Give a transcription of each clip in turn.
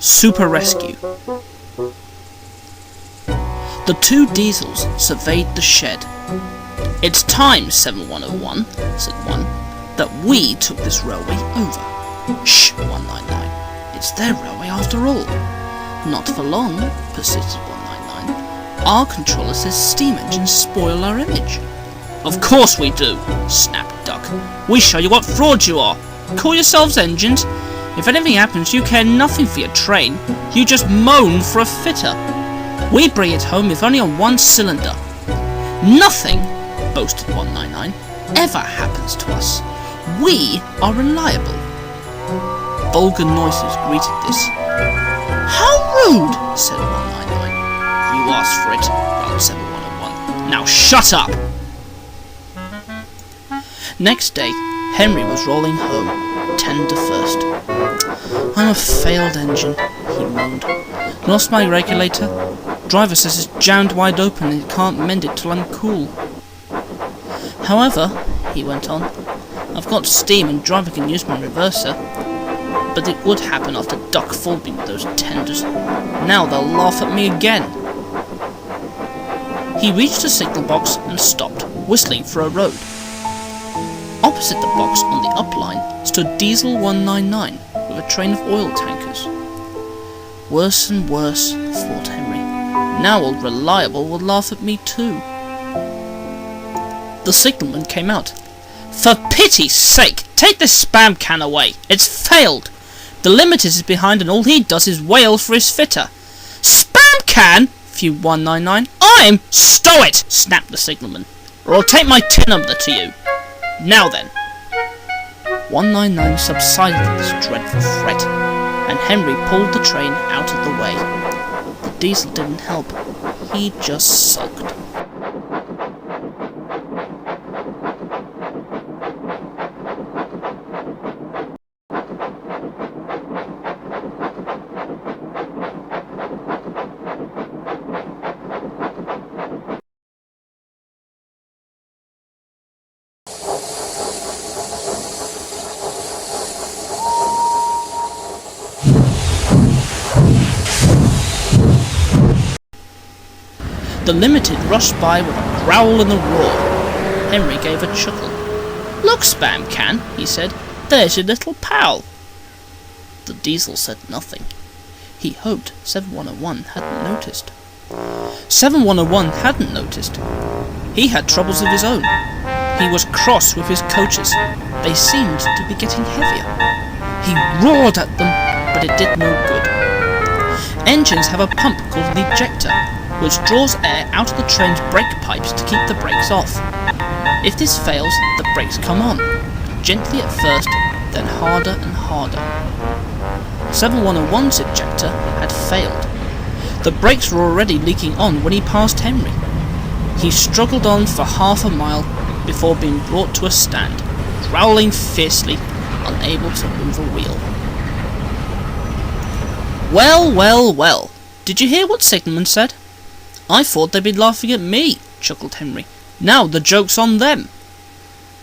Super Rescue. The two diesels surveyed the shed. "It's time, 7101, said one, that we took this railway over." "Shh, 199. It's their railway after all." "Not for long," persisted 199. "Our controller says steam engines spoil our image." "Of course we do," snapped Duck. "We show you what frauds you are. Call yourselves engines. If anything happens, you care nothing for your train. You just moan for a fitter. We bring it home if only on one cylinder. Nothing," boasted 199, "ever happens to us. We are reliable." Vulgar noises greeted this. "How rude," said 199. "You asked for it," growled 7101. "Now shut up." Next day, Henry was rolling home, tender first. "I'm a failed engine," he moaned. "Lost my regulator. Driver says it's jammed wide open and he can't mend it till I'm cool. However," he went on, "I've got steam and driver can use my reverser. But it would happen after Duck fooled me with those tenders. Now they'll laugh at me again." He reached a signal box and stopped, whistling for a road. Opposite the box on the up line stood Diesel 199 with a train of oil tankers. Worse and worse, thought Henry. Now old Reliable will laugh at me too. The signalman came out. "For pity's sake, take this spam can away. It's failed. The limiter is behind and all he does is wail for his fitter." "Spam can?" fumed 199. "Stow it!" snapped the signalman, "or I'll take my tin number to you. Now then." 199 subsided at this dreadful threat, and Henry pulled the train out of the way. The diesel didn't help. He just sulked. The Limited rushed by with a growl and a roar. Henry gave a chuckle. "Look, Spam Can," he said, "there's your little pal." The diesel said nothing. He hoped 7101 hadn't noticed. 7101 hadn't noticed. He had troubles of his own. He was cross with his coaches. They seemed to be getting heavier. He roared at them, but it did no good. Engines have a pump called an ejector, which draws air out of the train's brake pipes to keep the brakes off. If this fails, the brakes come on, gently at first, then harder and harder. 7101's ejector had failed. The brakes were already leaking on when he passed Henry. He struggled on for half a mile before being brought to a stand, growling fiercely, unable to move a wheel. "Well, well, well, did you hear what Signalman said? I thought they'd be laughing at me," chuckled Henry. "Now the joke's on them."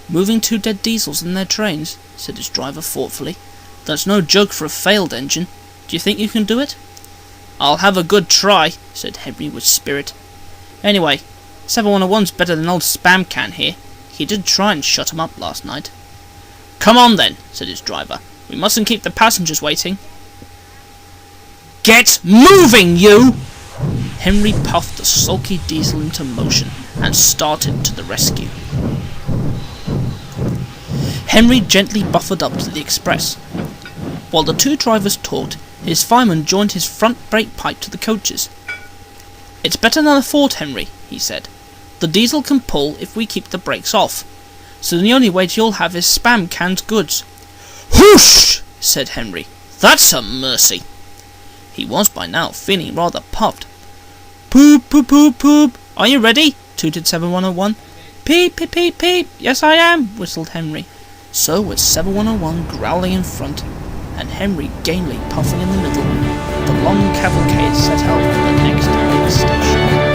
"Moving two dead diesels in their trains," said his driver thoughtfully. "That's no joke for a failed engine. Do you think you can do it?" "I'll have a good try," said Henry with spirit. "Anyway, 7101's better than old Spam Can here. He did try and shut him up last night." "Come on then," said his driver. "We mustn't keep the passengers waiting." "Get moving, you!" Henry puffed the sulky diesel into motion and started to the rescue. Henry gently buffered up to the express. While the two drivers talked, his fireman joined his front brake pipe to the coaches. "It's better than I thought, Henry," he said. "The diesel can pull if we keep the brakes off, so the only weight you'll have is Spam Can's goods." "Whoosh!" said Henry. "That's a mercy." He was by now feeling rather puffed. "Poop, poop, poop, poop. Are you ready?" tooted 7101. "Peep, peep, peep, peep. Yes, I am," whistled Henry. So was 7101 growling in front, and Henry gamely puffing in the middle. The long cavalcade set out for the next big station.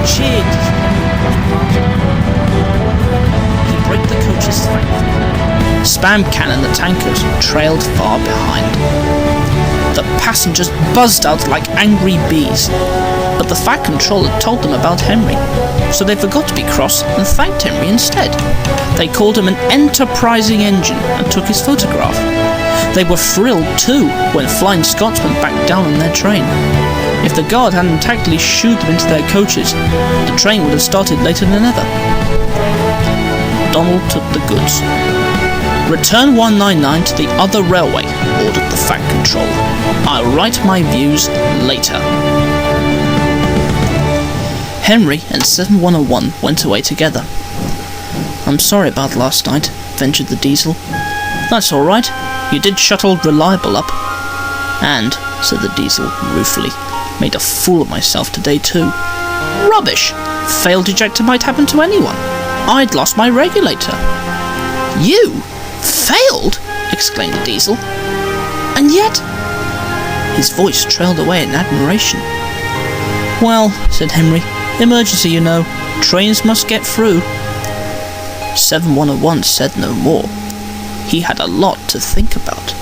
cheered as he braked the coaches thankfully. Spam Can and the tankers trailed far behind. The passengers buzzed out like angry bees, but the Fat Controller told them about Henry, so they forgot to be cross and thanked Henry instead. They called him an enterprising engine and took his photograph. They were thrilled too when Flying Scotsman backed down on their train. If the guard hadn't tactfully shooed them into their coaches, the train would have started later than ever. Donald took the goods. Return 199 to the other railway, ordered the Fat Controller. I'll write my views later. Henry and 7101 went away together. I'm sorry about last night, ventured the Diesel. That's alright, you did shut old Reliable up. And, said the Diesel ruefully, made a fool of myself today too. Rubbish! Failed ejector might happen to anyone. I'd lost my regulator. You? Failed? Exclaimed the Diesel. And yet... His voice trailed away in admiration. Well, said Henry, emergency, you know. Trains must get through. 7101 said no more. He had a lot to think about.